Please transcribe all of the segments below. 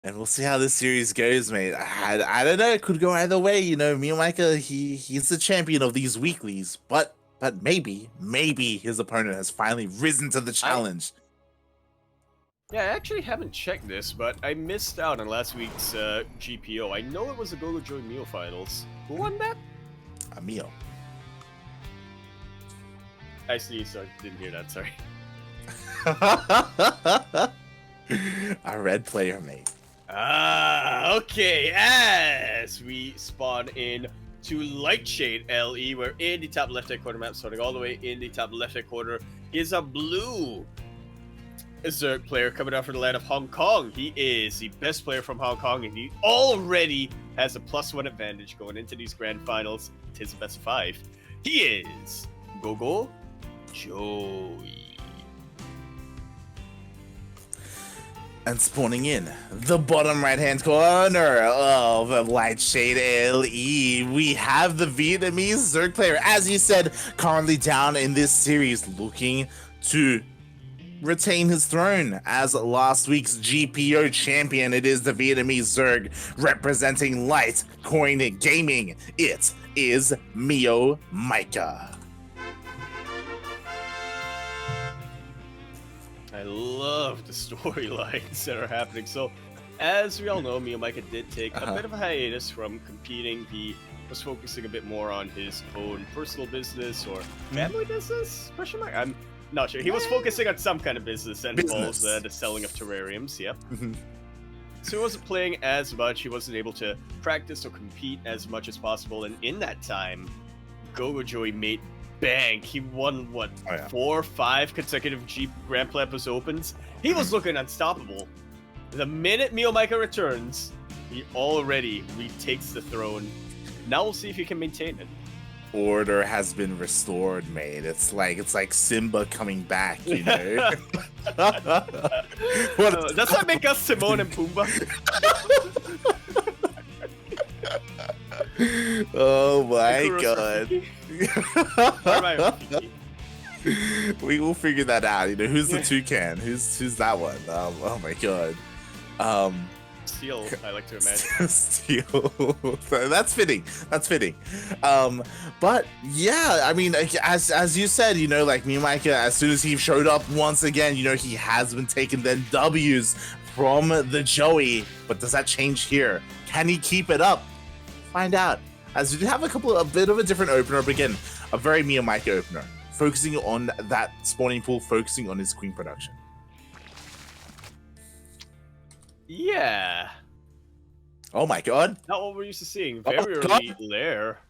And we'll see how this series goes, mate. I don't know. It could go either way. MeomaikA, he's the champion of these weeklies, but maybe his opponent has finally risen to the challenge. Yeah, I actually haven't checked this, but I missed out on last week's GPO. I know it was the GogojOey Meo finals. Who won that? Meo. I see, so I didn't hear that, sorry. A red player, mate. Okay, as we spawn in to Lightshade LE, we're in the top left-hand corner map, starting all the way in the top left-hand corner is a blue Zerg player coming out from the land of Hong Kong. He is the best player from Hong Kong, and he already has a +1 advantage going into these grand finals. Tis a best of 5. He is GogojOey. And spawning in the bottom right-hand corner of Lightshade LE, we have the Vietnamese Zerg player, as you said, currently down in this series, looking to retain his throne as last week's GPO champion. It is the Vietnamese Zerg representing Litecoin Gaming. It is MeomaikA. I love the storylines that are happening. So, as we all know, MeomaikA did take a bit of a hiatus from competing. He was focusing a bit more on his own personal business or family business? Question mark? I'm not sure. He was focusing on some kind of business that involves the selling of terrariums. Yep. So he wasn't playing as much. He wasn't able to practice or compete as much as possible. And in that time, GogojOey made bank. He won, what, 4 or 5 consecutive Grand Platypus Opens? He was looking unstoppable. The minute MeomaikA returns, he already retakes the throne. Now we'll see if he can maintain it. Order has been restored, mate. It's like Simba coming back, you know? Does that make us Timon and Pumbaa? Oh my god. We will figure that out. Who's the toucan? Who's that one? Oh my god. Steel, I like to imagine. Steel. That's fitting. But yeah, I mean, as you said, like MeomaikA, as soon as he showed up once again, he has been taking them W's from the Joey. But does that change here? Can he keep it up? Find out. As we have a bit of a different opener, but again, a very MeomaikA opener, focusing on that spawning pool, focusing on his queen production. Yeah. Oh my god. Not what we're used to seeing. Very early lair.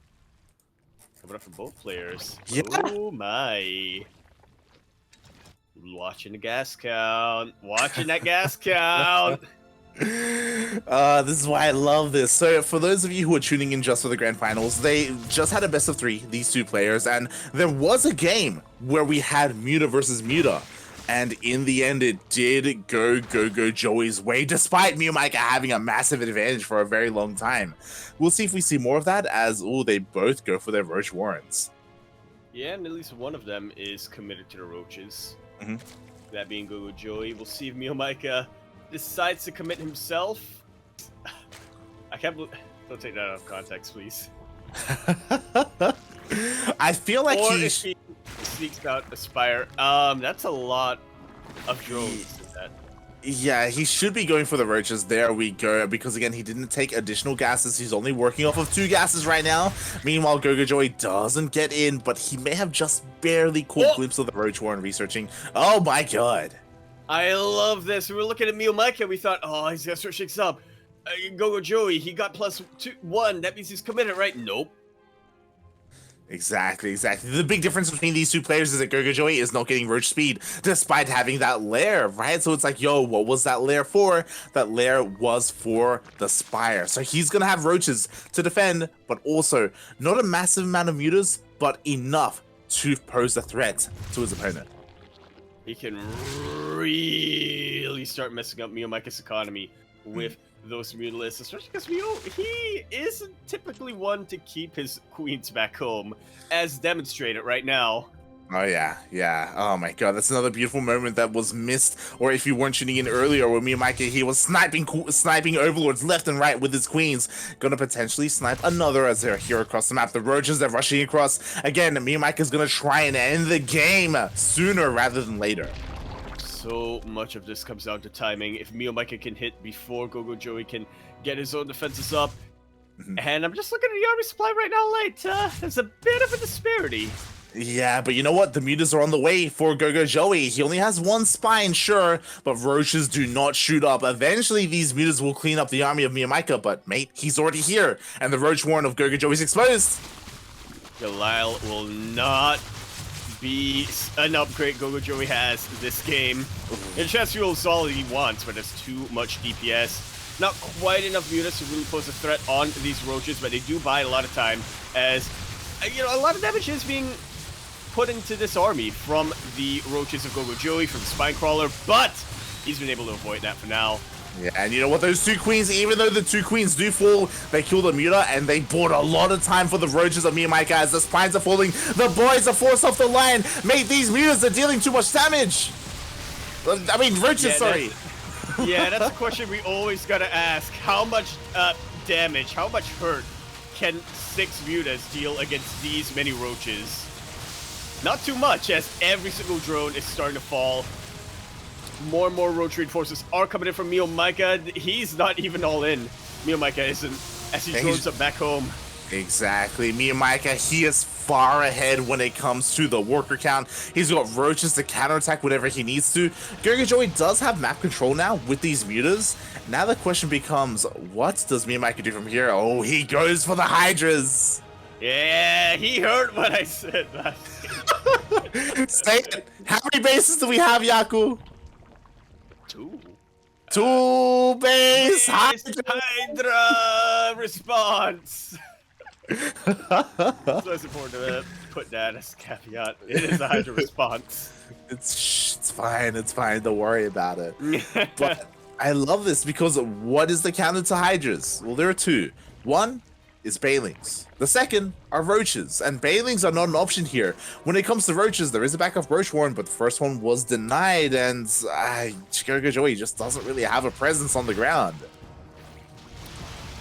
Coming up from both players. Yeah. Oh my. Watching the gas count. Watching that gas count. This is why I love this. So for those of you who are tuning in just for the grand finals, they just had a best of 3, these 2 players, and there was a game where we had Muta versus Muta. And in the end, it did go GogojOey's way, despite MeomaikA having a massive advantage for a very long time. We'll see if we see more of that, as they both go for their Roach Warrens. Yeah, and at least one of them is committed to the Roaches. That being GogojOey. We'll see if MeomaikA decides to commit himself. I can't believe... Don't take that out of context, please. I feel like or if he sneaks out Aspire. That's a lot of drones. Yeah, he should be going for the Roaches. There we go. Because again, he didn't take additional gases. He's only working off of 2 gases right now. Meanwhile, GogojOey doesn't get in, but he may have just barely caught a glimpse of the Roach Warren researching. Oh my god. I love this. We were looking at MeomaikA. We thought, oh, he's gonna start shakes up. GogojOey, he got +1. That means he's committed, right? Nope. Exactly. The big difference between these 2 players is that GogojOey is not getting Roach speed, despite having that lair, right? So it's like, yo, what was that lair for? That lair was for the Spire. So he's gonna have Roaches to defend, but also not a massive amount of mutas, but enough to pose a threat to his opponent. He can really start messing up MeomaikA's economy with those mutalists, especially because he isn't typically one to keep his queens back home, as demonstrated right now. Oh yeah, yeah. Oh my god, that's another beautiful moment that was missed. Or if you weren't tuning in earlier, where MeomaikA, he was sniping overlords left and right with his queens, gonna potentially snipe another as they're here across the map. The roaches they're rushing across. Again, MeomaikA is gonna try and end the game sooner rather than later. So much of this comes down to timing. If MeomaikA can hit before GogojOey can get his own defenses up. And I'm just looking at the army supply right now, Light. There's a bit of a disparity. Yeah, but you know what? The mutas are on the way for GogojOey. He only has one spine, sure, but roaches do not shoot up. Eventually, these mutas will clean up the army of MeomaikA, but mate, he's already here, and the roach warren of GogojOey is exposed. Galile will not be an upgrade GogojOey has this game. And chance fuel is all he wants, but it's too much DPS. Not quite enough mutas to really pose a threat on these roaches, but they do buy a lot of time as, you know, a lot of damage is being put into this army from the roaches of GogojOey, from the spine crawler, but he's been able to avoid that for now. Yeah, and you know what? Those two queens, even though the two queens do fall, they kill the muta, and they bought a lot of time for the roaches of MeomaikA as the spines are falling. The boys are forced off the line. Mate, these mutas are dealing too much damage. I mean, roaches, Yeah, sorry. Yeah, that's a question we always gotta ask. How much damage, how much hurt can 6 mutas deal against these many roaches? Not too much, as every single drone is starting to fall. More and more roach reinforcements are coming in from MeomaikA. He's not even all in. MeomaikA isn't, as he drones up back home. Exactly. MeomaikA, he is far ahead when it comes to the worker count. He's got roaches to counterattack whatever he needs to. GogojOey does have map control now with these mutas. Now the question becomes, what does MeomaikA do from here? Oh, he goes for the hydras. Yeah, he heard what I said last Say it. How many bases do we have, Yaku? 2. 2 base Hydra response. So it's important to put that as a caveat. It is a Hydra response. It's fine. It's fine. Don't worry about it. But I love this because what is the counter to hydras? Well, there are 2. One is Banelings. The second are roaches, and Banelings are not an option here. When it comes to roaches, there is a backup roach warren, but the first one was denied, and GogojOey just doesn't really have a presence on the ground.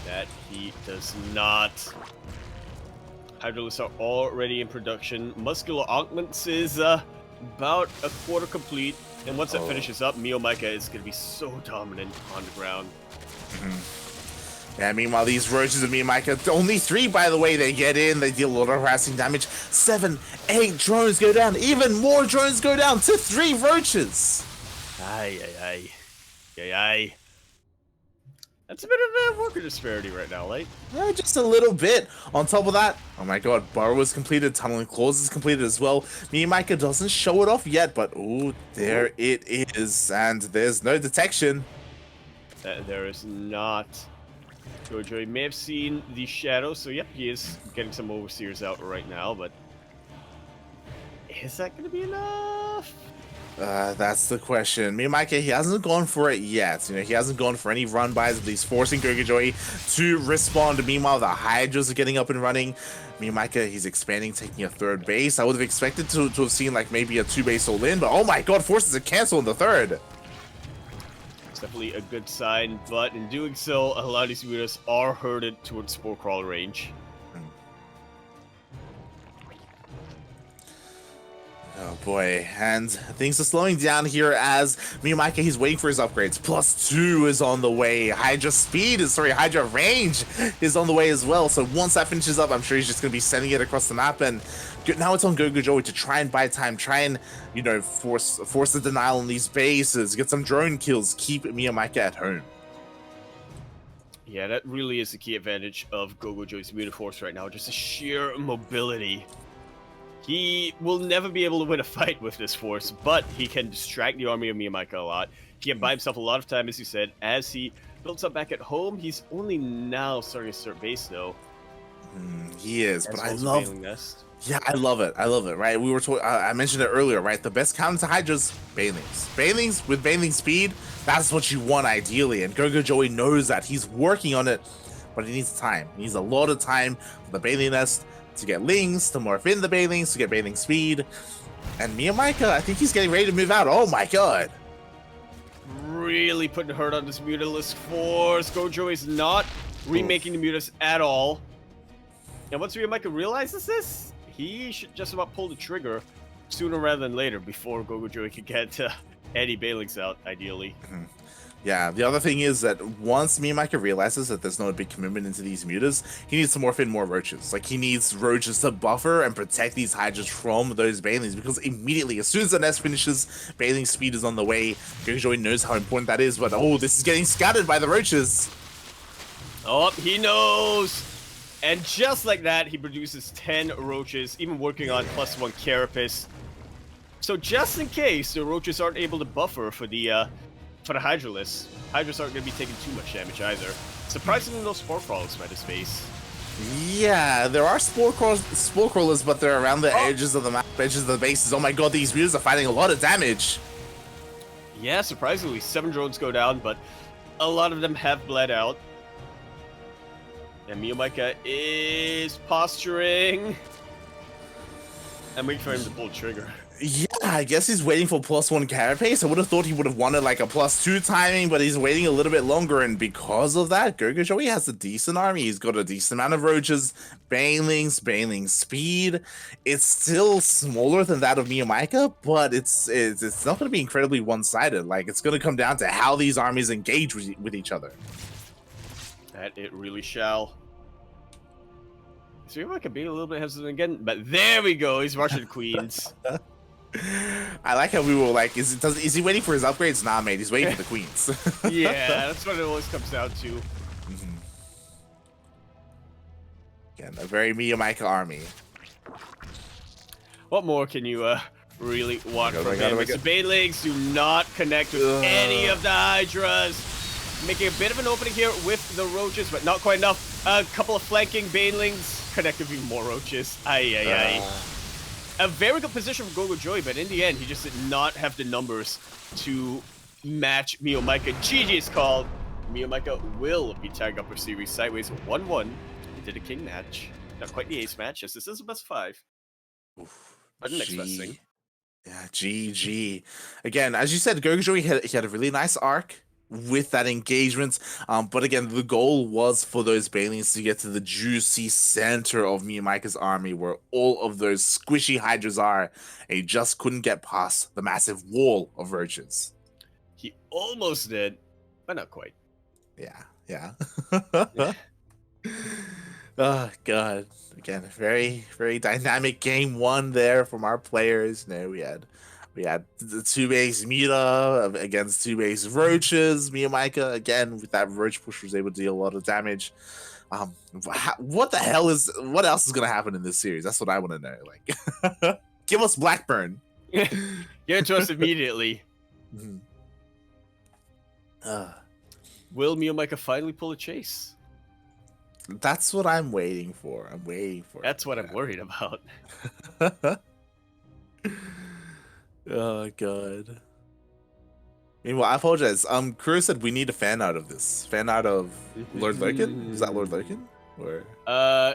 That he does not. Hydralisks are already in production. Muscular Augments is about a quarter complete, and once that finishes up, MeomaikA is going to be so dominant on the ground. Yeah, meanwhile, these roaches of MeomaikA, only 3, by the way, they get in, they deal a lot of harassing damage. 7, 8 drones go down, even more drones go down to 3 roaches. Aye. That's a bit of a worker disparity right now, like. Yeah, just a little bit. On top of that, oh my god, Burrow is completed, Tunneling Claws is completed as well. MeomaikA doesn't show it off yet, but oh, there it is, and there's no detection. There is not. GogojOey may have seen the shadow, so yep, he is getting some overseers out right now, but is that going to be enough? That's the question. MeomaikA, he hasn't gone for it yet. You know, he hasn't gone for any run bys, at least forcing GogojOey to respond. Meanwhile, the hydras are getting up and running. MeomaikA, he's expanding, taking a 3rd base. I would have expected to have seen like maybe a 2 base all in, but oh my god, forces a cancel in the 3rd. Definitely a good sign, but in doing so, a lot of these mutas are herded towards Spore Crawl range. Oh boy, and things are slowing down here as MeomaikA, he's waiting for his upgrades. +2 is on the way. Hydra range is on the way as well. So once that finishes up, I'm sure he's just going to be sending it across the map. And now it's on GogojOey to try and buy time, try and, you know, force the denial on these bases, get some drone kills, keep MeomaikA at home. Yeah, that really is the key advantage of GogojOey's muta force right now, just the sheer mobility. He will never be able to win a fight with this force, but he can distract the army of MeomaikA a lot. He can buy himself a lot of time, as you said, as he builds up back at home. He's only now starting to start base, though. He is, but I love... Nest. Yeah, I love it, right? We were I mentioned it earlier, right? The best counter to hydras, Banelings. Banelings with Baneling speed, that's what you want ideally, and GogojOey knows that. He's working on it, but he needs time. He needs a lot of time for the Baneling Nest to get Lings, to morph in the Banelings, to get Baneling speed. And MeomaikA, I think he's getting ready to move out. Oh my god. Really putting hurt on this Mutalisk force. GogojOey is not remaking the Mutas at all. And once MeomaikA realizes this, he should just about pull the trigger sooner rather than later before GogojOey can get any Banelings out, ideally. Yeah, the other thing is that once MeomaikA realizes that there's no big commitment into these mutas, he needs to morph in more roaches. Like, he needs roaches to buffer and protect these hydras from those Banelings, because immediately, as soon as the nest finishes, Baneling speed is on the way. GogojOey knows how important that is, but oh, this is getting scattered by the roaches. Oh, he knows! And just like that, he produces 10 roaches, even working on +1 carapace. So just in case the roaches aren't able to buffer for the Hydralisk, Hydras aren't going to be taking too much damage either. Surprisingly, no spore crawlers by this base. Yeah, there are spore crawlers, but they're around the edges of the map, edges of the bases. Oh my god, these mutas are fighting a lot of damage. Yeah, surprisingly, 7 drones go down, but a lot of them have bled out. And MeomaikA is posturing. I'm waiting for him to pull the trigger. Yeah, I guess he's waiting for +1 carapace. I would have thought he would have wanted like a +2 timing, but he's waiting a little bit longer, and because of that, GogojOey has a decent army. He's got a decent amount of roaches, Banelings, Baneling speed. It's still smaller than that of MeomaikA, but it's not going to be incredibly one-sided. Like, it's going to come down to how these armies engage with each other. That it really shall. So MeomaikA being a little bit hesitant again, but there we go. He's rushing queens. I like how we were like, is he waiting for his upgrades? Nah, mate, he's waiting for the queens. Yeah, that's what it always comes down to. Again, a very MeomaikA army. What more can you really want from him? The Banelings do not connect with any of the Hydras. Making a bit of an opening here with the roaches, but not quite enough. A couple of flanking Banelings connect with even more roaches. Ay. A very good position from GogojOey, but in the end, he just did not have the numbers to match MeomaikA. GG is called. MeomaikA will be tagged upper series sideways 1-1 into the king match. Not quite the ace match, as this is a best 5. But the next best thing. Yeah, GG. Again, as you said, GogojOey he had a really nice arc with that engagement, but again, the goal was for those Banelings to get to the juicy center of MeomaikA's army, where all of those squishy Hydras are, and he just couldn't get past the massive wall of roaches. He almost did, but not quite. Yeah. Oh god, again, very, very dynamic game 1 there from our players. We had the 2 base Muta against 2 base roaches. MeomaikA, again, with that roach push, was able to deal a lot of damage. What else is going to happen in this series? That's what I want to know. Like, give us Blackburn. Give it to us immediately. Will MeomaikA finally pull a chase? That's what I'm waiting for. That's what I'm worried about. Oh god. Meanwhile, I apologize. Kuro said we need a fan out of this. Fan out of Lord Lurkin? Is that Lord Lurkin? Or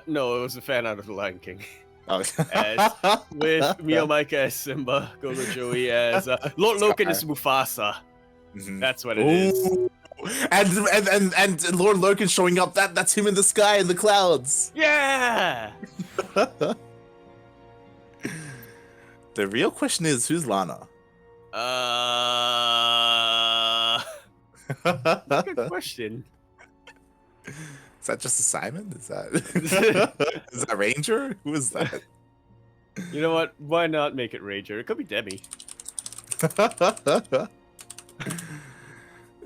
no, it was a fan out of the Lion King. Oh. As with MeomaikA as Simba, GogojOey as Lord Lurkin is Mufasa. That's what it is. And Lord Lurkin showing up. That's him in the sky in the clouds. Yeah. The real question is, who's Lana? Good question. Is that just a Simon? Is that Ranger? Who is that? You know what? Why not make it Ranger? It could be Demi.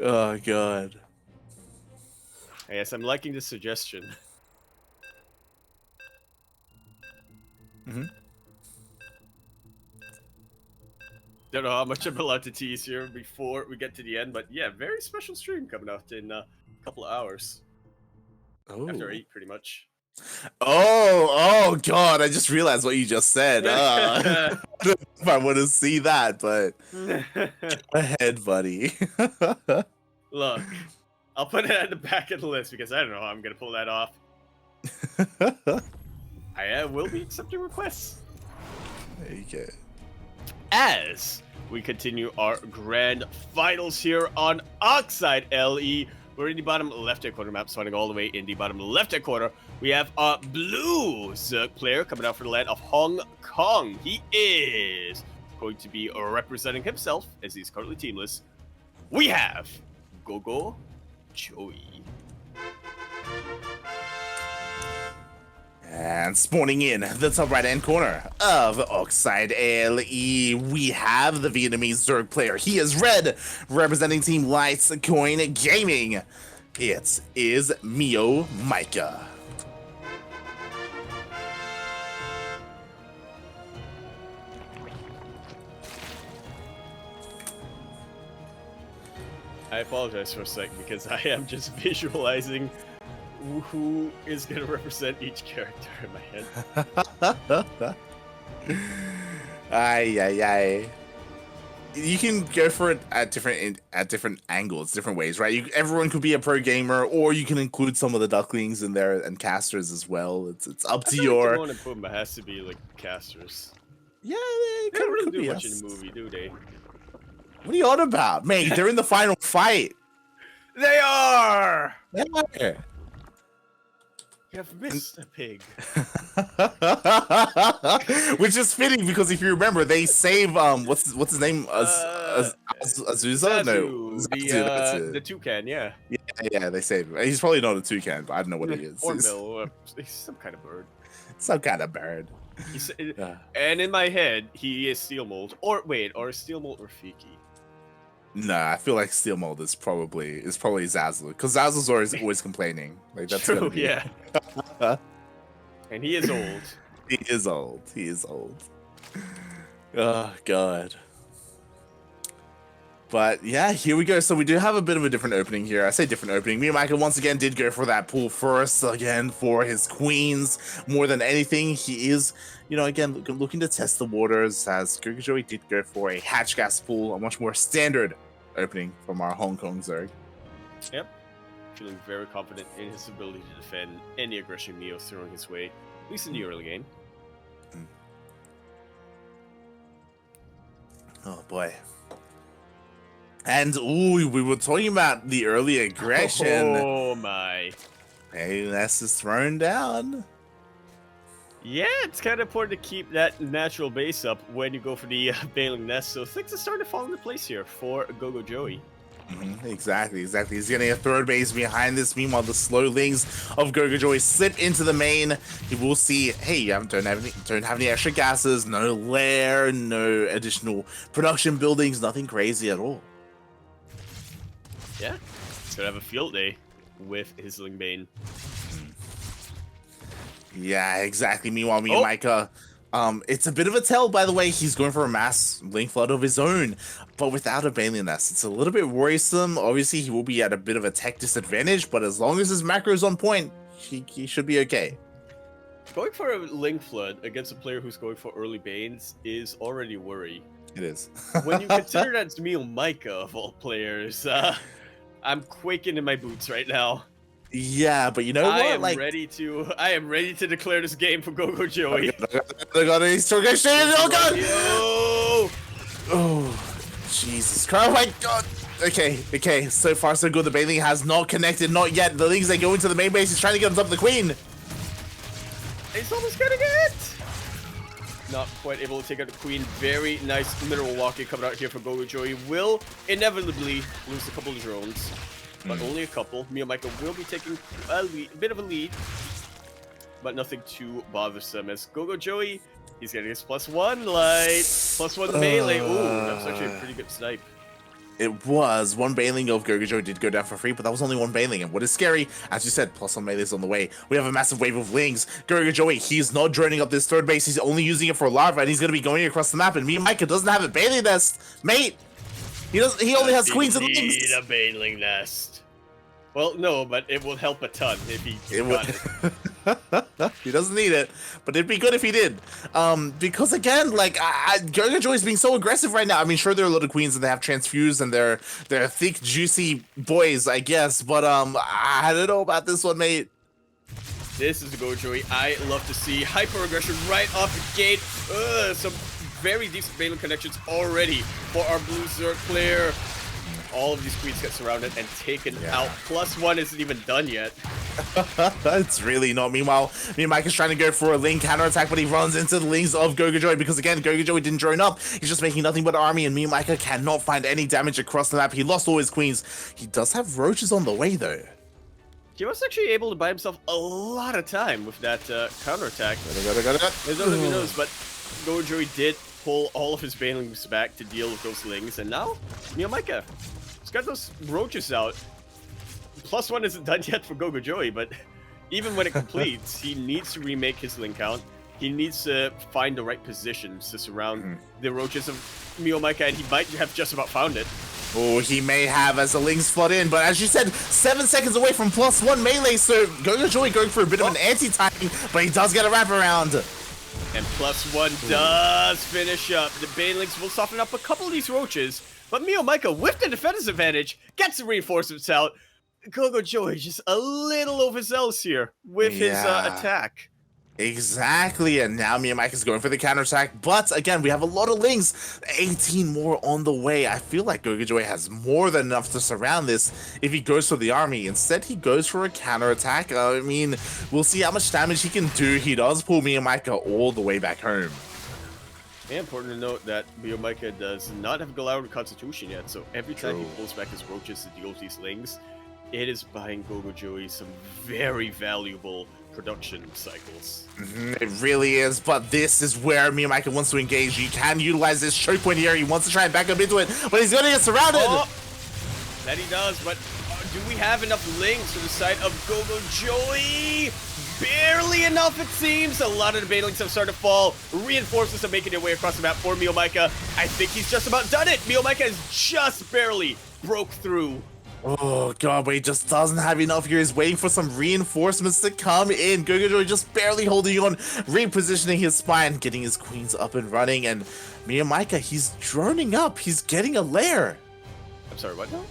Oh god. Yes, I'm liking this suggestion. Don't know how much I'm allowed to tease here before we get to the end, but yeah, very special stream coming out in a couple of hours. After 8, pretty much. Oh god, I just realized what you just said. I don't know if I want to see that, but go ahead, buddy. Look, I'll put it at the back of the list because I don't know how I'm going to pull that off. I will be accepting requests. There you go. As we continue our grand finals here on Oxide LE, we're in the bottom left-hand corner map, starting all the way in the bottom left-hand corner. We have a blue Zerg player coming out from the land of Hong Kong. He is going to be representing himself, as he's currently teamless. We have GogojOey. And spawning in the top right-hand corner of Oxide LE, we have the Vietnamese Zerg player. He is red, representing Team Lights Coin Gaming. It is MeomaikA. I apologize for a second because I am just visualizing who is going to represent each character in my head. Ay. You can go for it at different angles, different ways, right? Everyone could be a pro gamer, or you can include some of the Ducklings in there and casters as well. It's up to your. One of them has to be like casters. Yeah, they don't really do much in the movie, do they? What are you on about, mate? They're in the final fight. They are. Yeah. You have missed a pig. Which is fitting because if you remember, they save what's his name? Azusa? Zazu, No, Zazu, the toucan, yeah. Yeah, they save him. He's probably not a toucan, but I don't know what he is. Hornbill, he's some kind of bird. Some kind of bird. And in my head, he is Steel Mold. Or wait, or Steel Mold Rafiki. Nah, I feel like Steel Mold is probably Zazu, because Zazu's always complaining. Like that's true, be... yeah. And he is old. He is old. Oh god. But yeah, here we go. So we do have a bit of a different opening here. I say different opening. MeomaikA once again did go for that pool first, again for his queens. More than anything, he is, again, looking to test the waters, as GogojOey did go for a hatch gas pool, a much more standard opening from our Hong Kong Zerg. Yep. Feeling very confident in his ability to defend any aggression Meo's throwing his way, at least in the early game. Oh boy. And ooh, we were talking about the early aggression. Oh my. Hey, that's just thrown down. Yeah, it's kind of important to keep that natural base up when you go for the Bailing Nest, so things are starting to fall into place here for GogojOey. Exactly. He's getting a third base behind this. Meanwhile, the slowlings of GogojOey slip into the main. You will see, hey, you don't have any extra gases, no lair, no additional production buildings, nothing crazy at all. Yeah, he's gonna have a field day with his Lingbane. Yeah, exactly. Meanwhile, MeomaikA, it's a bit of a tell, by the way. He's going for a mass link flood of his own, but without a Bailing Nest. It's a little bit worrisome. Obviously, he will be at a bit of a tech disadvantage, but as long as his macro is on point, he should be okay. Going for a link flood against a player who's going for early Banes is already a worry. It is. When you consider that's MeomaikA of all players, I'm quaking in my boots right now. Yeah, but you know what? I am ready to declare this game for GogojOey. Oh god! Oh, Jesus Christ! Oh my god! Okay. So far, so good. The Bailing has not connected, not yet. The Lings, they go into the main base. He's trying to get on top of the Queen. He's almost getting it. Not quite able to take out the Queen. Very nice mineral walking coming out here for GogojOey. Will inevitably lose a couple of drones. But only a couple. MeomaikA will be taking a bit of a lead, but nothing too bothersome. As GogojOey, he's getting his +1 light, +1 melee. Ooh, that was actually a pretty good snipe. It was. One Bailing of GogojOey did go down for free, but that was only one Bailing. And what is scary, as you said, +1 melee is on the way. We have a massive wave of Lings. GogojOey, he's not droning up this third base. He's only using it for larva, and he's going to be going across the map. And MeomaikA doesn't have a Bailing Nest, mate. He only has queens and Lings. Need a Bailing Nest. Well, no, but it will help a ton if he got it. He doesn't need it, but it'd be good if he did. Because again, like GogojOey is being so aggressive right now. I mean, sure, there are a lot of queens and they have transfuse and they're thick, juicy boys, I guess. But I don't know about this one, mate. This is the GogojOey I love to see. Hyper aggression right off the gate. Some very decent Balin connections already for our blue Zerg player. All of these queens get surrounded and taken out. +1 isn't even done yet. It's really not. Meanwhile, MeomaikA's trying to go for a Ling counterattack, but he runs into the Lings of GogojOey because, again, GogojOey didn't drone up. He's just making nothing but army, and MeomaikA cannot find any damage across the map. He lost all his queens. He does have roaches on the way, though. He was actually able to buy himself a lot of time with that counterattack. I don't know if he knows, but GogojOey did pull all of his Banelings back to deal with those Lings, and now MeomaikA has got those roaches out. +1 isn't done yet for GogojOey, but even when it completes, he needs to remake his Ling count. He needs to find the right positions to surround the roaches of MeomaikA, and he might have just about found it. Oh, he may have as the Lings flood in, but as you said, 7 seconds away from +1 melee, so GogojOey going for a bit of an anti-timing, but he does get a wraparound. And +1 does finish up. The Banelings will soften up a couple of these roaches, but MeomaikA, with the defensive advantage, gets the reinforcements out. GogojOey just a little overzealous here with his attack. Exactly, and now MeomaikA's going for the counterattack, but again, we have a lot of Lings. 18 more on the way. I feel like GogojOey has more than enough to surround this if he goes for the army. Instead, he goes for a counterattack. I mean, we'll see how much damage he can do. He does pull MeomaikA all the way back home. And important to note that MeomaikA does not have Galarian Constitution yet, so every time he pulls back his roaches to deal with these Lings, it is buying GogojOey some very valuable production cycles. It really is, but this is where MeomaikA wants to engage. He can utilize this choke point here. He wants to try and back up into it, but he's gonna get surrounded. Oh, that he does, but do we have enough Lings to the side of GogojOey? Barely enough, it seems. A lot of the Banelings have started to fall. Reinforcements are making their way across the map for MeomaikA. I think he's just about done it. MeomaikA has just barely broke through. Oh god, but he just doesn't have enough here. He's waiting for some reinforcements to come in. GogojOey just barely holding on, repositioning his spine, getting his queens up and running, and MeomaikA, he's droning up. He's getting a lair. I'm sorry, what now?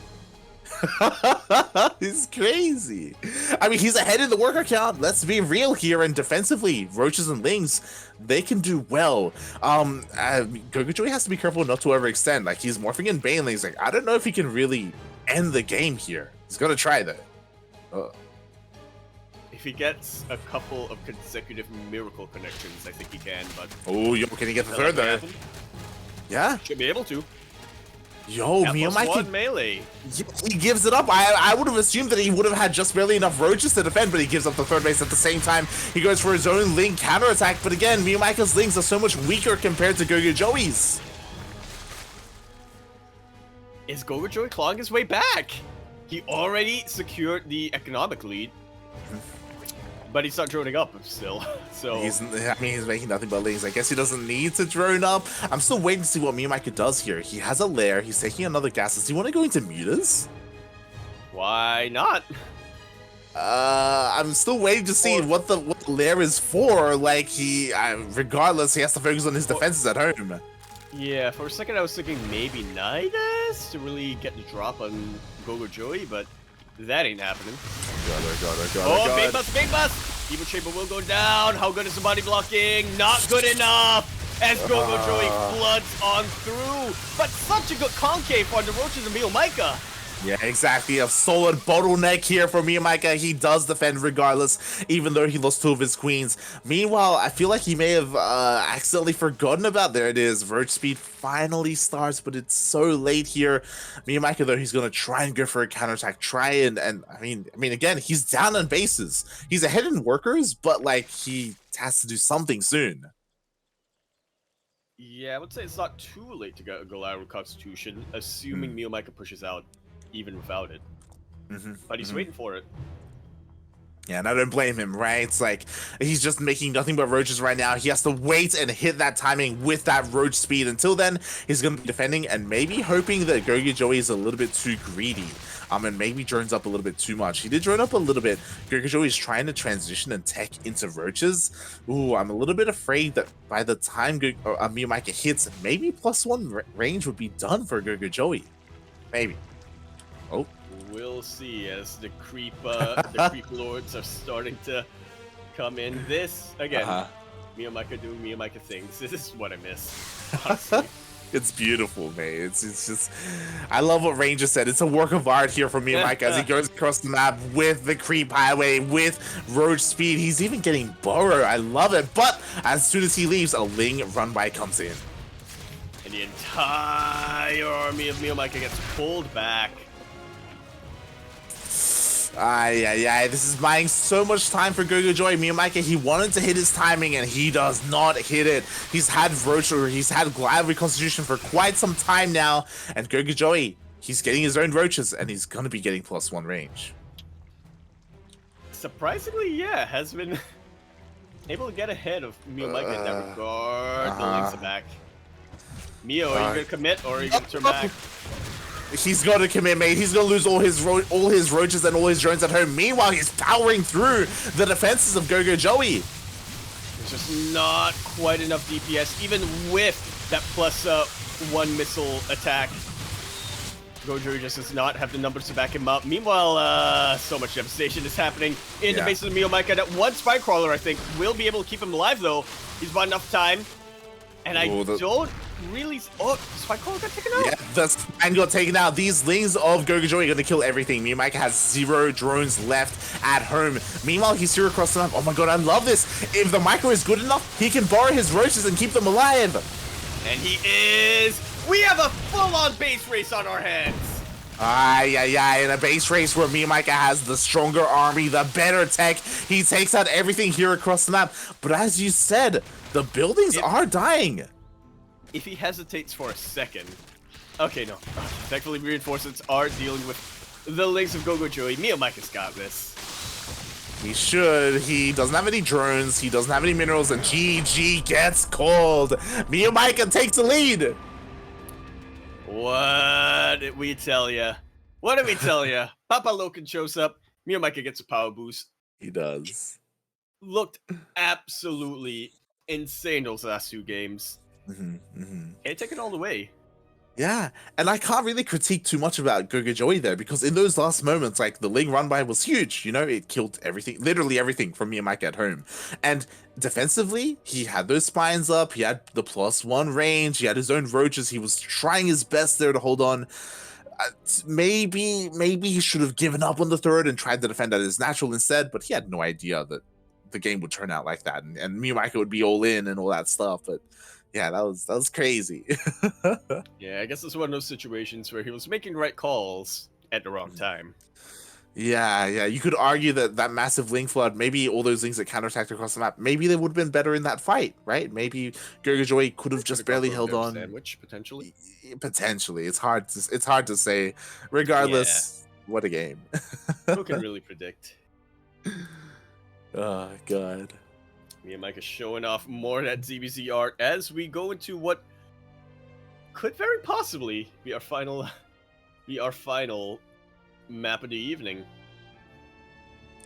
He's crazy. I mean, he's ahead in the worker count. Let's be real here. And defensively, roaches and Lings, they can do well. GogojOey has to be careful not to overextend. Like, he's morphing in Banelings. Like, I don't know if he can really end the game here. He's gonna try though. If he gets a couple of consecutive miracle connections, I think he can. But oh, yo, can he get the third though? Yeah, should be able to. Yo, MeomaikA melee. He gives it up. I would have assumed that he would have had just barely enough roaches to defend, but he gives up the third base at the same time. He goes for his own Ling counterattack, but again, MeomaikA's Lings are so much weaker compared to GogojOey's. Is GogojOey clawing his way back? He already secured the economic lead, but he's not droning up still. So he's making nothing but Lings. I guess he doesn't need to drone up. I'm still waiting to see what MeomaikA does here. He has a lair. He's taking another gas. Does he want to go into mutas? Why not? I'm still waiting to see what the lair is for. Like, regardless, he has to focus on his defenses at home. Yeah, for a second I was thinking maybe Nidus to really get the drop on GogojOey, but that ain't happening. God. Big bust! Evil Chamber will go down. How good is the body blocking? Not good enough! As GogojOey floods on through. But such a good concave on the roaches and MeomaikA. Yeah, exactly. A solid bottleneck here for MeomaikA. He does defend regardless, even though he lost 2 of his queens. Meanwhile, I feel like he may have accidentally forgotten about, there it is. Roach speed finally starts, but it's so late here. MeomaikA, though, he's going to try and go for a counterattack. I mean, again, he's down on bases. He's ahead in workers, but, like, he has to do something soon. Yeah, I would say it's not too late to get a Galarian Constitution, assuming MeomaikA pushes out even without it. But he's waiting for it. Yeah, and I don't blame him, right? It's like, he's just making nothing but roaches right now. He has to wait and hit that timing with that roach speed. Until then, he's going to be defending and maybe hoping that GogojOey is a little bit too greedy. And maybe drones up a little bit too much. He did drone up a little bit. GogojOey is trying to transition and tech into roaches. Ooh, I'm a little bit afraid that by the time MeomaikA hits, maybe +1 range would be done for GogojOey. Maybe. Oh. We'll see as the creep lords are starting to come in. This, again, MeomaikA doing MeomaikA things. This is what I miss, honestly. It's beautiful, man. It's just, I love what Ranger said. It's a work of art here for MeomaikA as he goes across the map with the creep highway, with roach speed. He's even getting burrow. I love it. But as soon as he leaves, a Ling run by comes in. And the entire army of MeomaikA gets pulled back. This is buying so much time for GogojOey. MeomaikA, he wanted to hit his timing and he does not hit it. He's had roach, or he's had glad reconstitution for quite some time now, and GogojOey, he's getting his own roaches and he's gonna be getting +1 range. Surprisingly, yeah, has been able to get ahead of MeomaikA in that regard. The Lings are back. Mio, are you gonna commit or are you gonna turn back? He's got to commit, mate. He's going to lose all his roaches and all his drones at home. Meanwhile, he's powering through the defenses of GogojOey. It's just not quite enough DPS, even with that +1 missile attack. GogojOey just does not have the numbers to back him up. Meanwhile, so much devastation is happening in the base of MeomaikA. That one spike crawler, I think, will be able to keep him alive, though. He's bought enough time. And I don't really... Oh, the spike crawler got taken out? Yeah, the spine got taken out. These Lings of GogojOey are going to kill everything. MeomaikA has 0 drones left at home. Meanwhile, he's here across the map. Oh my god, I love this. If the micro is good enough, he can borrow his roaches and keep them alive. And he is... We have a full-on base race on our hands. In a base race where MeomaikA has the stronger army, the better tech. He takes out everything here across the map. But as you said, the buildings are dying. If he hesitates for a second... Okay, no. Thankfully, reinforcements are dealing with the Lings of GogojOey. MeomaikA's got this. He should. He doesn't have any drones. He doesn't have any minerals. And GG gets called. MeomaikA takes the lead. What did we tell ya? What did we tell ya? Papa Loken shows up. MeomaikA gets a power boost. He does. Looked absolutely insane those last 2 games. Can't take it all the way. Yeah, and I can't really critique too much about GogojOey there, because in those last moments, like, the Ling run by was huge. You know, it killed everything, literally everything from MeomaikA at home. And defensively, he had those spines up, he had the +1 range, he had his own roaches, he was trying his best there to hold on. Maybe he should have given up on the third and tried to defend at his natural instead, but he had no idea that the game would turn out like that, and MeomaikA would be all in and all that stuff. But yeah, that was crazy. Yeah, I guess it's one of those situations where he was making the right calls at the wrong time. Yeah, you could argue that massive Ling flood, maybe all those Lings that counterattacked across the map, maybe they would have been better in that fight, right? Maybe GogojOey could have just barely held on. Sandwich, potentially. Potentially, it's hard to say. Regardless, what a game. Who can really predict? Oh god. MeomaikA showing off more of that ZvZ art as we go into what could very possibly be our final map of the evening.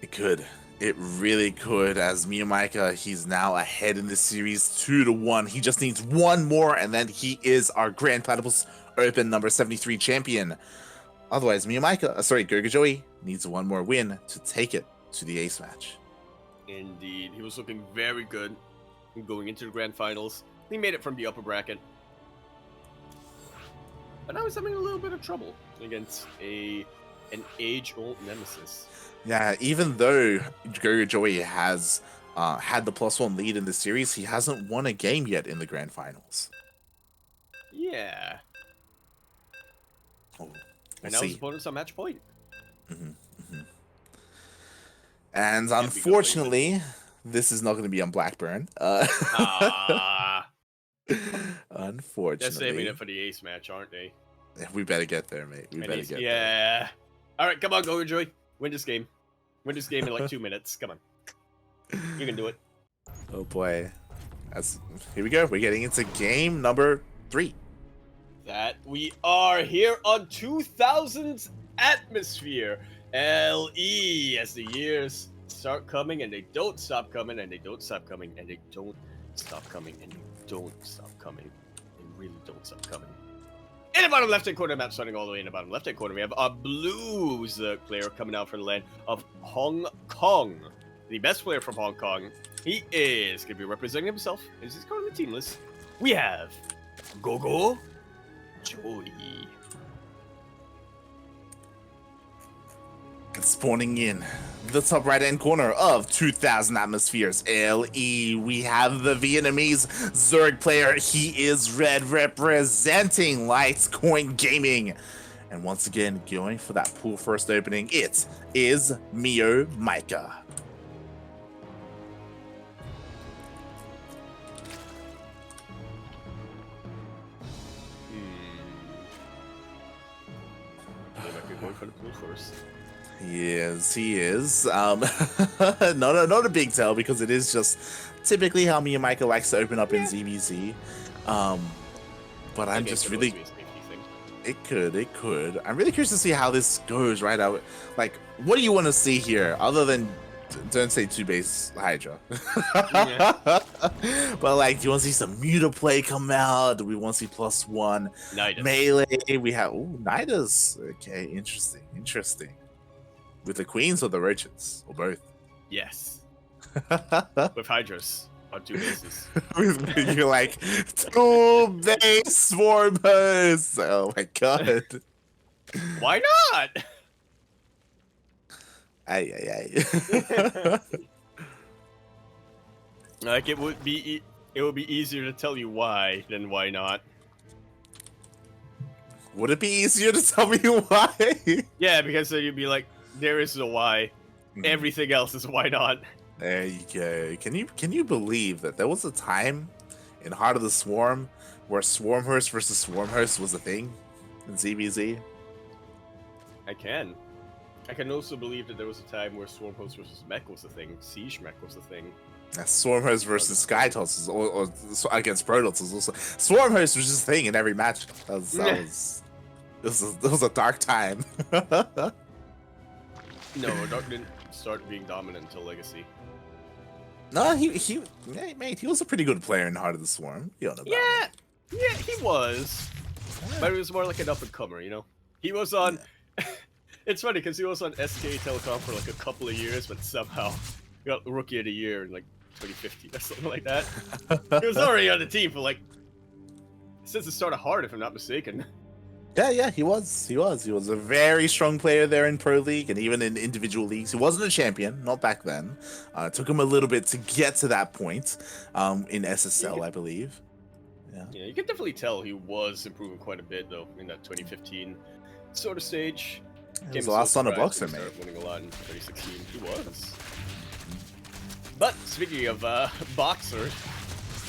It could. It really could, as MeomaikA, he's now ahead in this series 2-1. He just needs one more, and then he is our Grand Platypus Open number 73 champion. Otherwise, GogojOey needs one more win to take it to the ace match. Indeed. He was looking very good going into the grand finals. He made it from the upper bracket. But now he's having a little bit of trouble against an age-old nemesis. Yeah, even though GogojOey has had the +1 lead in the series, he hasn't won a game yet in the grand finals. Yeah. We'll and now his opponent's on match point. And unfortunately, this is not going to be on Blackburn. Unfortunately. They're saving it for the ace match, aren't they? We better get there, mate. We better get there. Yeah. All right, come on, GogojOey. Win this game. Win this game in like 2 minutes. Come on. You can do it. Oh, boy. Here we go. We're getting into game number 3. That we are here on 2000's Atmosphere. LE, as the years start coming and they don't stop coming and they don't stop coming and they don't stop coming and they don't stop coming and really don't stop coming. In the bottom left-hand corner, map starting all the way in the bottom left-hand corner, we have a Blues player coming out from the land of Hong Kong. the best player from Hong Kong. He is going to be representing himself. He's going to the team list. We have GogojOey. And spawning in the top right hand corner of 2000 atmospheres LE, we have the Vietnamese Zerg player. He is red, representing Litecoin Gaming. And once again, going for that pool first opening, it is MeomaikA. Going for the pool first. He is. Not a big tell, because it is just typically how MeomaikA likes to open up in ZvZ. But I'm just really... It could. I'm really curious to see how this goes, right? Like, what do you want to see here, other than... Don't say 2-base Hydra. Yeah. But, like, do you want to see some Muta play come out? Do we want to see +1 Nidus. melee? We have... Ooh, Nidus. Okay, interesting. With the queens or the roaches? Or both? Yes. With Hydras on 2 bases. You're like, 2-base swarmers! Oh my god. Why not? Ay. Like, it would be easier to tell you why than why not. Would it be easier to tell me why? Yeah, because then you'd be like, there is a why. Everything else is why not. There you go. Can you believe that there was a time in Heart of the Swarm where Swarmhurst versus Swarmhurst was a thing in ZvZ? I can also believe that there was a time where Swarmhost versus Mech was a thing. Siege Mech was a thing. Swarmhost versus Skytoss or against Protoss was also... Swarmhost was just a thing in every match. That was a dark time. No, Dark didn't start being dominant until Legacy. No, he was a pretty good player in Heart of the Swarm. You don't know about Yeah, he was. But he was more like an up-and-comer, you know? He was on... It's funny, because he was on SK Telecom for like a couple of years, but somehow got Rookie of the Year in like 2015 or something like that. He was already on the team for like... since the start of Heart, if I'm not mistaken. Yeah, he was. He was a very strong player there in Pro League and even in individual leagues. He wasn't a champion, not back then. It took him a little bit to get to that point in SSL, I believe. Yeah, you can definitely tell he was improving quite a bit, though, in that 2015 sort of stage. He was the last son of Boxer, mate. Winning a lot in 2016. He was. But speaking of Boxer,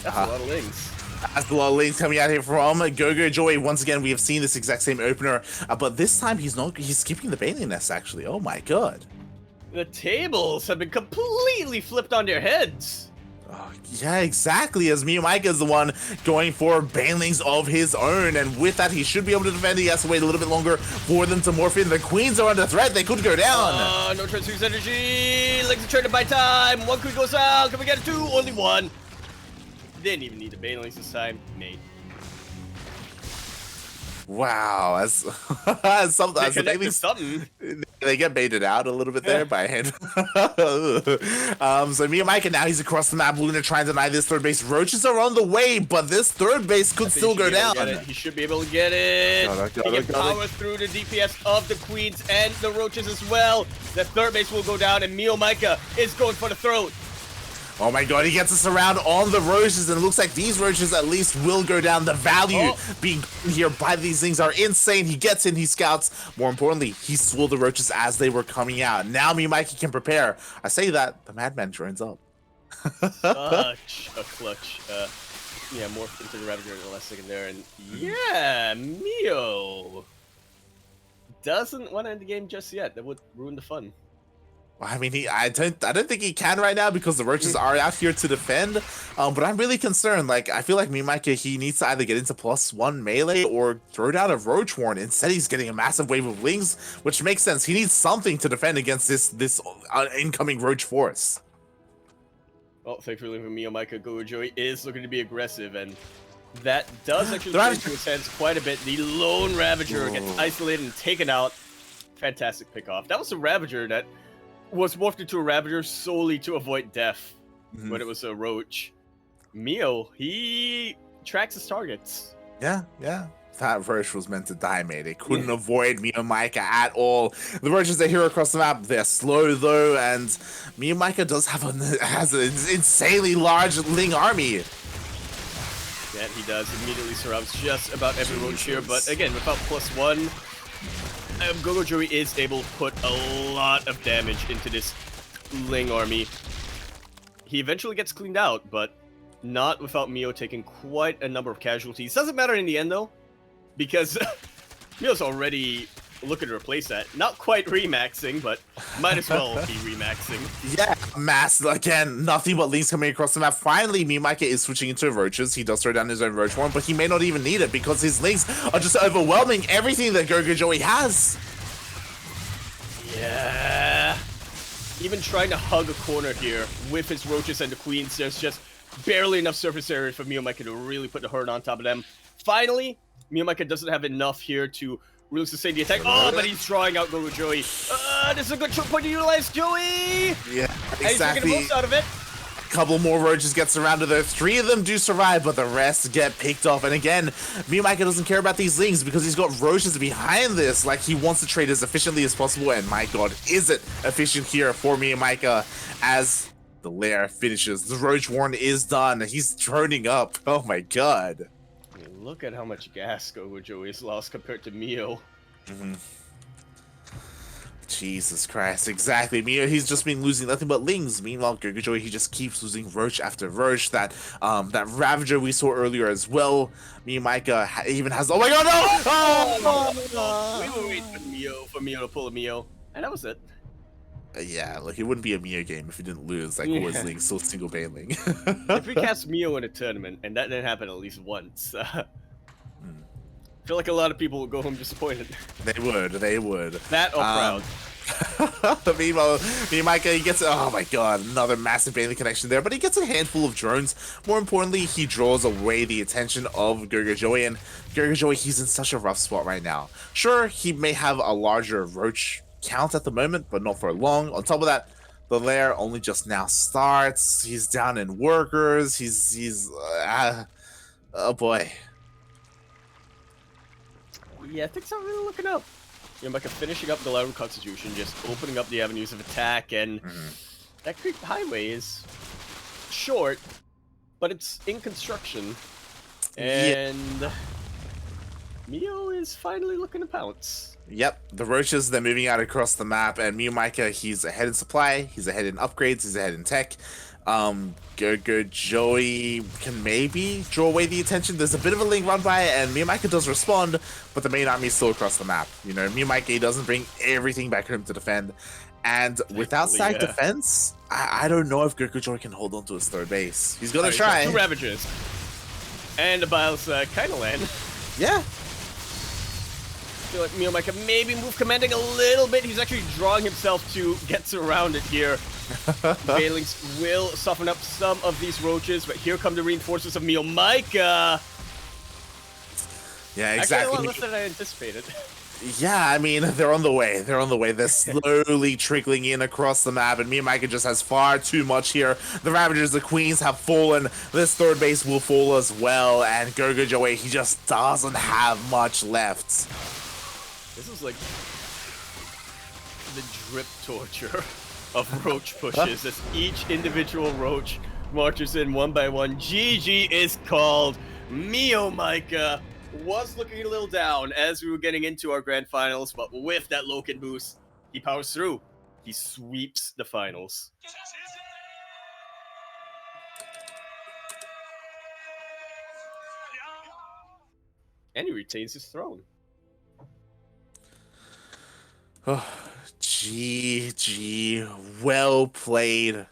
that's a lot of links. That's a lot of links coming out here from GogojOey. Once again, we have seen this exact same opener, but this time he's skipping the Bailey Nest, actually. Oh my god. The tables have been completely flipped on their heads. Yeah, exactly, as MeomaikA is the one going for banelings of his own, and with that, he should be able to defend. He has to wait a little bit longer for them to morph in. The queens are under threat. They could go down. No transfuse energy. Legs are trying to buy time. One queen goes out. Can we get a 2? Only 1. Didn't even need the banelings this time, mate. Wow, as something. They get baited out a little bit there by hand. So MeomaikA now, he's across the map. Luna trying to deny this third base. Roaches are on the way, but this third base could still go down. He should be able to get it. He can power through the DPS of the queens and the roaches as well. The third base will go down, and MeomaikA is going for the throat. Oh my god, he gets us around on the roaches, and it looks like these roaches at least will go down. The value being here by these things are insane. He gets in, he scouts. More importantly, he swore the roaches as they were coming out. Now MeomaikA can prepare. I say that, the Madman joins up. Such a clutch. Yeah, morphed into the Ravager in the last second there, and yeah, Meo doesn't want to end the game just yet. That would ruin the fun. I mean, I don't think he can right now because the roaches are out here to defend. But I'm really concerned. Like, I feel like MeomaikA, he needs to either get into +1 melee or throw down a Roach Warren. Instead, he's getting a massive wave of Lings, which makes sense. He needs something to defend against this incoming Roach force. Well, thankfully for MeomaikA, GogojOey is looking to be aggressive, and that does actually play into his hands quite a bit. The lone Ravager gets isolated and taken out. Fantastic pick off. That was a Ravager that was morphed into a Ravager solely to avoid death when it was a Roach. Mio, he tracks his targets. Yeah, yeah. That Roach was meant to die, mate. It couldn't avoid MeomaikA at all. The Roaches are here across the map. They're slow, though, and MeomaikA does have has an insanely large Ling army. Yeah, he does. Immediately surrounds just about every Roach here, but again, without +1, GogojOey is able to put a lot of damage into this Ling army. He eventually gets cleaned out, but not without Mio taking quite a number of casualties. Doesn't matter in the end, though, because Mio's already looking to replace that. Not quite remaxing, but might as well be remaxing. Yeah, mass again. Nothing but Lings coming across the map. Finally, MeomaikA is switching into Roaches. He does throw down his own Roach one, but he may not even need it because his Lings are just overwhelming everything that GogojOey has. Yeah. Even trying to hug a corner here with his Roaches and the Queens, there's just barely enough surface area for MeomaikA to really put the hurt on top of them. Finally, MeomaikA doesn't have enough here to really sustain the attack. Oh, but he's drawing out GogojOey. This is a good choke point to utilize, Joey! Yeah, exactly. And he's getting the most out of it. Couple more Roaches get surrounded there. 3 of them do survive, but the rest get picked off. And again, MeomaikA doesn't care about these Lings because he's got Roaches behind this. Like, he wants to trade as efficiently as possible. And my god, is it efficient here for MeomaikA as the lair finishes. The Roach Warren is done. He's droning up. Oh my god. Look at how much gas GogojOey has lost compared to Mio. Jesus Christ, exactly. Mio, he's just been losing nothing but Lings. Meanwhile, GogojOey, he just keeps losing Roach after Roach. That Ravager we saw earlier as well. MeomaikA even has. Oh my god, no! Oh! We were waiting for Mio to pull a Mio, and that was it. Yeah, like it wouldn't be a Mio game if you didn't lose. Like always, Link still single bailing. If we cast Mio in a tournament, and that didn't happen at least once, I feel like a lot of people would go home disappointed. They would. That or proud. Meanwhile, MeomaikA, he gets, oh my god, another massive bailing connection there, but he gets a handful of drones. More importantly, he draws away the attention of GogojOey, and GogojOey, he's in such a rough spot right now. Sure, he may have a larger Roach count at the moment, but not for long. On top of that, the lair only just now starts. He's down in workers. Oh boy. Yeah, things aren't really looking up. MeomaikA finishing up the Lateral Constitution, just opening up the avenues of attack, and that creep highway is short, but it's in construction, and Mio is finally looking to pounce. Yep, the Roaches, they're moving out across the map, and MeomaikA, he's ahead in supply, he's ahead in upgrades, he's ahead in tech. GogojOey can maybe draw away the attention. There's a bit of a Ling run by, and MeomaikA does respond, but the main army is still across the map. You know, MeomaikA doesn't bring everything back home to defend, and without side defense, I don't know if GogojOey can hold on to his third base. He's gonna try. 2 Ravagers. And the Biles kind of land. Yeah. I feel like MeomaikA maybe move commanding a little bit. He's actually drawing himself to get surrounded here. Bailings will soften up some of these Roaches, but here come the reinforcements of MeomaikA. Yeah, exactly. Actually, a lot less than I anticipated. Yeah, I mean, they're on the way. They're slowly trickling in across the map, and MeomaikA just has far too much here. The Ravagers, the Queens have fallen. This third base will fall as well, and GogojOey, he just doesn't have much left. This is like the drip torture of Roach pushes as each individual Roach marches in one by one. GG is called. MeomaikA was looking a little down as we were getting into our grand finals, but with that Loken boost, he powers through. He sweeps the finals. And he retains his throne. Oh, GG. Well played.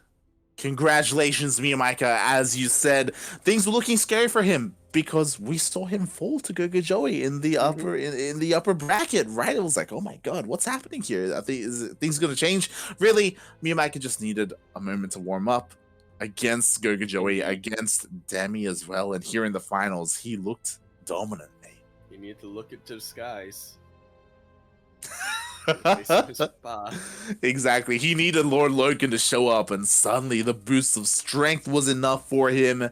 Congratulations, MeomaikA. As you said, things were looking scary for him because we saw him fall to GogojOey in the upper in the upper bracket, right? It was like, oh my god, what's happening here? I think things gonna change. Really, MeomaikA just needed a moment to warm up against GogojOey, against Demi as well, and here in the finals, he looked dominant, mate. You need to look into the skies. Face him his spa. Exactly. He needed Lord Logan to show up, and suddenly the boost of strength was enough for him.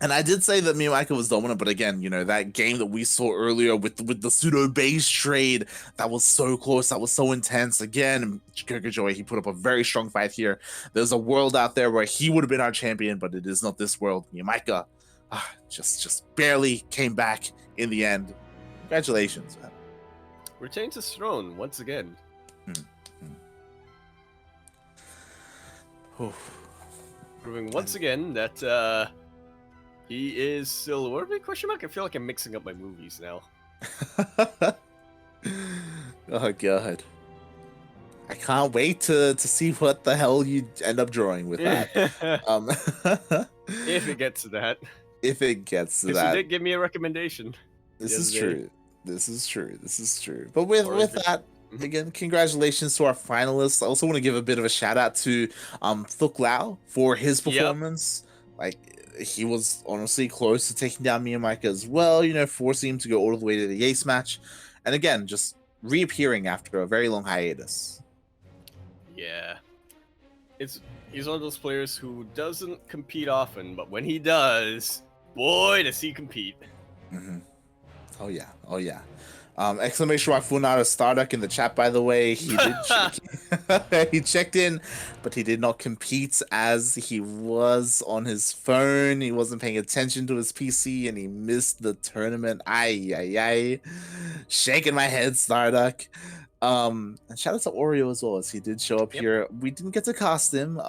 And I did say that MeomaikA was dominant, but again, you know, that game that we saw earlier with the pseudo base trade, that was so close, that was so intense. Again, GogojOey, he put up a very strong fight here. There's a world out there where he would have been our champion, but it is not this world. MeomaikA just barely came back in the end. Congratulations, man. Retains his throne once again. Proving once again that he is still. What are we question mark? I feel like I'm mixing up my movies now. Oh god. I can't wait to see what the hell you end up drawing with that. If it gets to that. If it gets to that. You did give me a recommendation. This is true. This is true. This is true. But with that, again, congratulations to our finalists. I also want to give a bit of a shout out to Thuk Lao for his performance. Like, he was honestly close to taking down MeomaikA as well, you know, forcing him to go all the way to the ace match. And again, just reappearing after a very long hiatus. Yeah. He's one of those players who doesn't compete often, but when he does, boy, does he compete. Oh yeah, oh yeah. Exclamation mark Funada Starduck in the chat, by the way. He did he checked in, but he did not compete as he was on his phone. He wasn't paying attention to his PC and he missed the tournament. Ay. Shaking my head, Starduck. And shout out to Oreo as well, as he did show up here. We didn't get to cast him,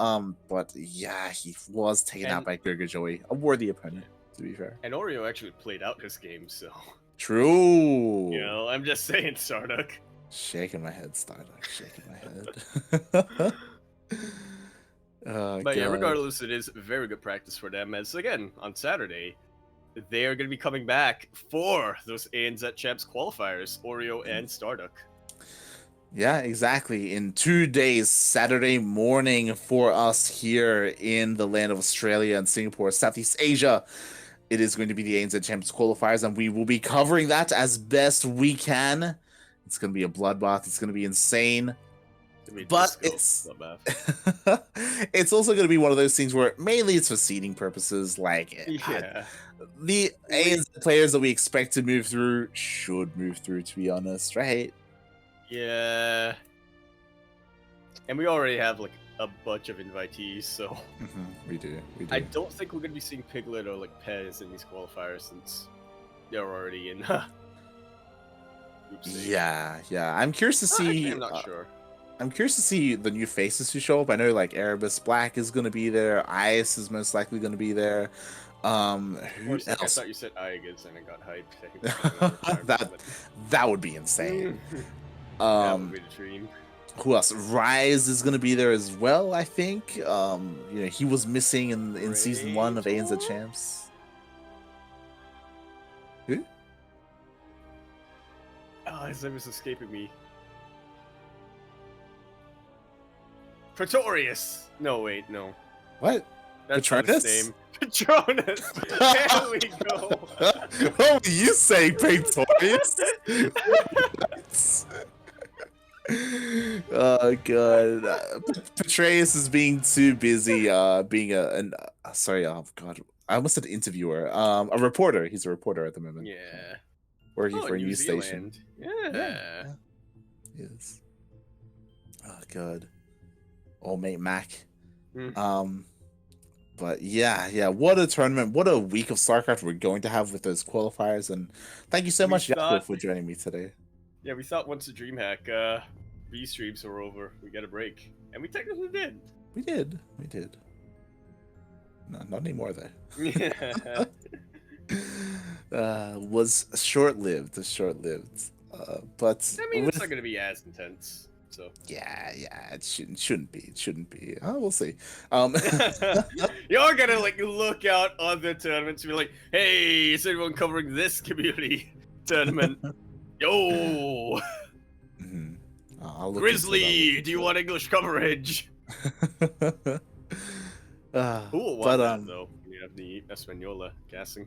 but yeah, he was taken out by GogojOey, a worthy opponent, to be fair. And Oreo actually played out his game, so true. You know, I'm just saying, Starduck. Shaking my head, Starduck. Shaking my head. But yeah, regardless, it is very good practice for them. As again, on Saturday, they are going to be coming back for those ANZ Champs qualifiers, Oreo and Starduck. Yeah, exactly. In 2 days, Saturday morning for us here in the land of Australia and Singapore, Southeast Asia. It is going to be the ANZ Champions qualifiers, and we will be covering that as best we can. It's going to be a bloodbath. It's going to be insane. But it's it's also going to be one of those things where mainly it's for seeding purposes. Like, the ANZ players that we expect to move through should move through, to be honest, right? Yeah. And we already have like a bunch of invitees, so we do. I don't think we're gonna be seeing Piglet or like Pez in these qualifiers since they're already in. Yeah. I'm curious to see. I'm not sure. I'm curious to see the new faces who show up. I know like Erebus Black is gonna be there. Ice is most likely gonna be there. Who else? I thought you said Igas and it got hyped. That would be insane. That would be the dream. Who else? Rise is gonna be there as well, I think. You know, he was missing in season 1 of ANZ Champs. Who? Oh, his name is escaping me. Pretorius. No, wait, no. What? That's Patronus? his name. Patronus. There we go. What were you saying, Pretorius? Oh god, Petraeus is being too busy being sorry, oh god, I almost said interviewer, a reporter. He's a reporter at the moment. Yeah, working for a news station. Yeah. Yes. Oh god, old mate Mac. But yeah, what a tournament, what a week of StarCraft we're going to have with those qualifiers, and thank you so much, Yakuzaku, for joining me today. Yeah, we thought once the DreamHack V streams were over, we got a break, and we technically did. We did. No, not anymore though. Yeah. Was short-lived. But I mean, it's not gonna be as intense. So yeah, it shouldn't be. Oh, we'll see. You're gonna like look out on the tournaments and be like, "Hey, is anyone covering this community tournament?" Yo, Grizzly, do you want English coverage? But Though you have the Espanola casting.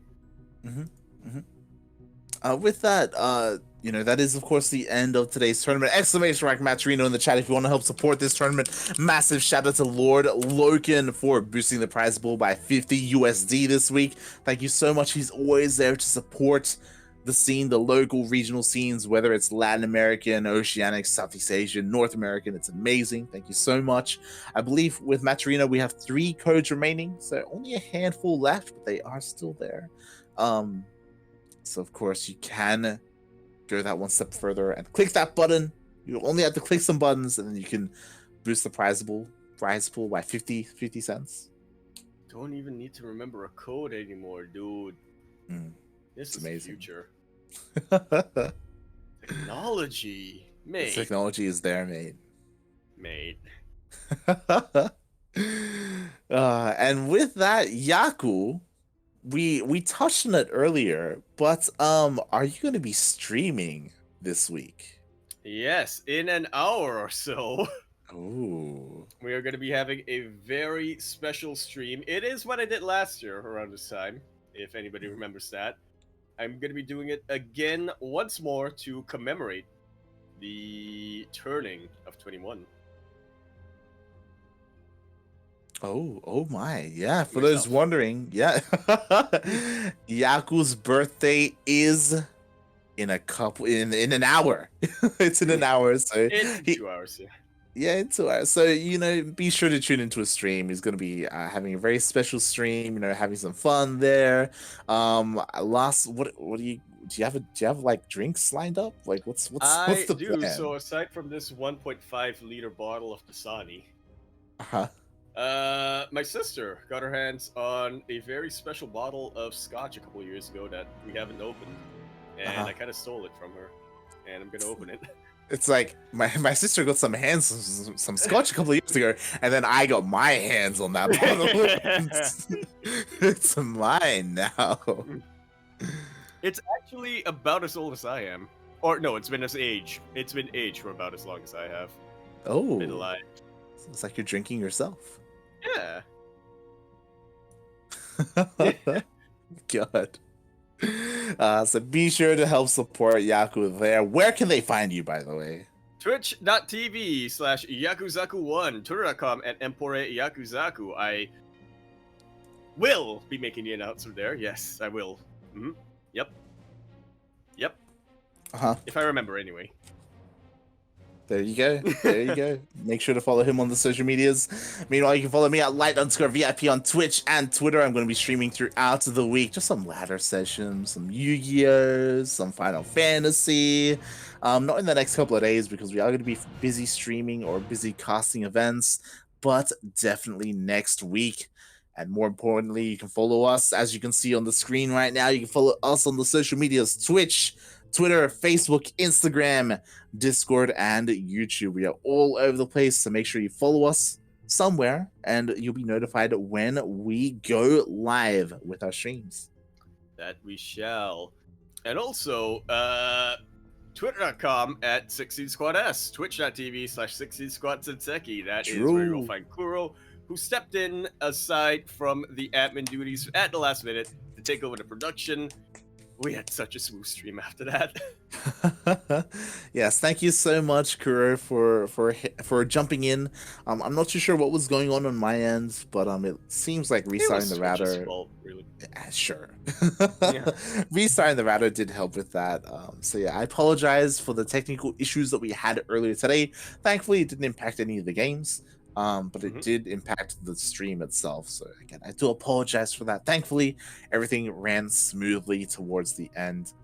With that, that is of course the end of today's tournament. Exclamation mark Maturino in the chat if you want to help support this tournament. Massive shout out to Lord Loken for boosting the prize pool by 50 USD this week. Thank you so much. He's always there to support the scene, the local regional scenes, whether it's Latin American, Oceanic, Southeast Asian, North American. It's amazing. Thank you so much. I believe with Maturino we have 3 codes remaining, so only a handful left, but they are still there. So of course you can go that one step further and click that button. You only have to click some buttons and then you can boost the prize pool by 50 cents. Don't even need to remember a code anymore, dude. This is amazing. The future. Technology, mate. The technology is there, mate. And with that, Yaku, we touched on it earlier, but are you going to be streaming this week? Yes, in an hour or so. Ooh. We are going to be having a very special stream. It is what I did last year around this time, if anybody remembers that. I'm going to be doing it again once more to commemorate the turning of 21. Oh my, yeah, for those wondering, yeah. Yaku's birthday is in an hour. It's in an hour, so in 2 hours, yeah. Yeah, in 2 hours. So, be sure to tune into a stream. He's going to be having a very special stream, having some fun there. What do you have like drinks lined up? Like what's the plan? So aside from this 1.5 liter bottle of Dasani, my sister got her hands on a very special bottle of scotch a couple of years ago that we haven't opened, and I kind of stole it from her, and I'm gonna open it. It's like my sister got some scotch a couple of years ago, and then I got my hands on that bottle. It's mine now. It's actually about as old as I am. Or no, it's been aged for about as long as I have. Oh. Been alive. It's like you're drinking yourself. Yeah. God. So be sure to help support Yaku there. Where can they find you, by the way? Twitch.tv/Yakuzaku1, Twitter.com @Empore-Yakuzaku. I will be making the announcement there. Yes, I will. Yep. If I remember, anyway. There you go. Make sure to follow him on the social medias. Meanwhile, you can follow me at light_VIP on Twitch and Twitter. I'm going to be streaming throughout the week. Just some ladder sessions, some Yu-Gi-Oh!, some Final Fantasy. Not in the next couple of days because we are going to be busy streaming or busy casting events, but definitely next week. And more importantly, you can follow us, as you can see on the screen right now. You can follow us on the social medias, Twitch, Twitter, Facebook, Instagram, Discord, and YouTube. We are all over the place, so make sure you follow us somewhere, and you'll be notified when we go live with our streams. That we shall. And also, Twitter.com @16squads, Twitch.tv/16squadsenseki. That is where you'll find Kuro, who stepped in aside from the admin duties at the last minute to take over the production. We had such a smooth stream after that. Yes, thank you so much, Kuro, for jumping in. I'm not too sure what was going on my end, but it seems like restarting the router. Fault, really. Sure. Yeah. Restarting the router did help with that. So yeah, I apologize for the technical issues that we had earlier today. Thankfully, it didn't impact any of the games. But it did impact the stream itself. So again, I do apologize for that. Thankfully, everything ran smoothly towards the end.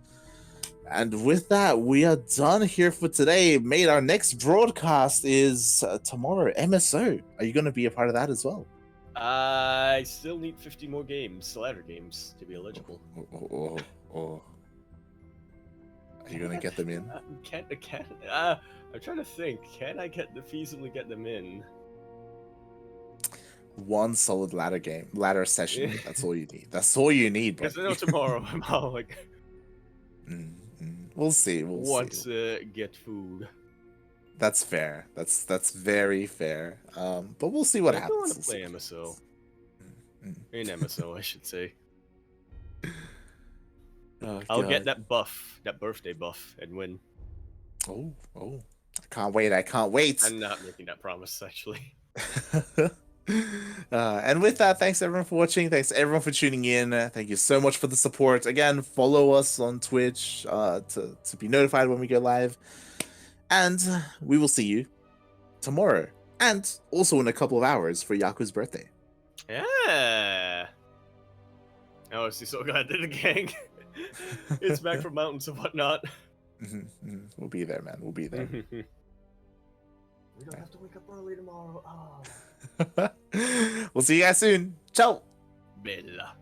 And with that, we are done here for today. Mate, our next broadcast is tomorrow, MSO. Are you going to be a part of that as well? I still need 50 more ladder games, to be eligible. Are you going to get them in? I'm trying to think. Can I feasibly get them in? One solid ladder session. That's all you need. That's all you need. Because I know tomorrow I'm all like, we'll see. Get food. That's fair. That's very fair. But we'll see what happens. I want to play MSO. In MSO, I should say. Oh, I'll get God. that buff, that birthday buff, and win. Oh, I can't wait. I can't wait. I'm not making that promise, actually. And with that, thanks everyone for watching. Thanks everyone for tuning in. Thank you so much for the support. Again, follow us on Twitch to be notified when we go live. And we will see you tomorrow. And also in a couple of hours for Yaku's birthday. Yeah. Oh, see, so glad that the gang it's back from mountains and whatnot. We'll be there, man. We'll be there. We don't have to wake up early tomorrow. Oh. We'll see you guys soon. Ciao. Bella.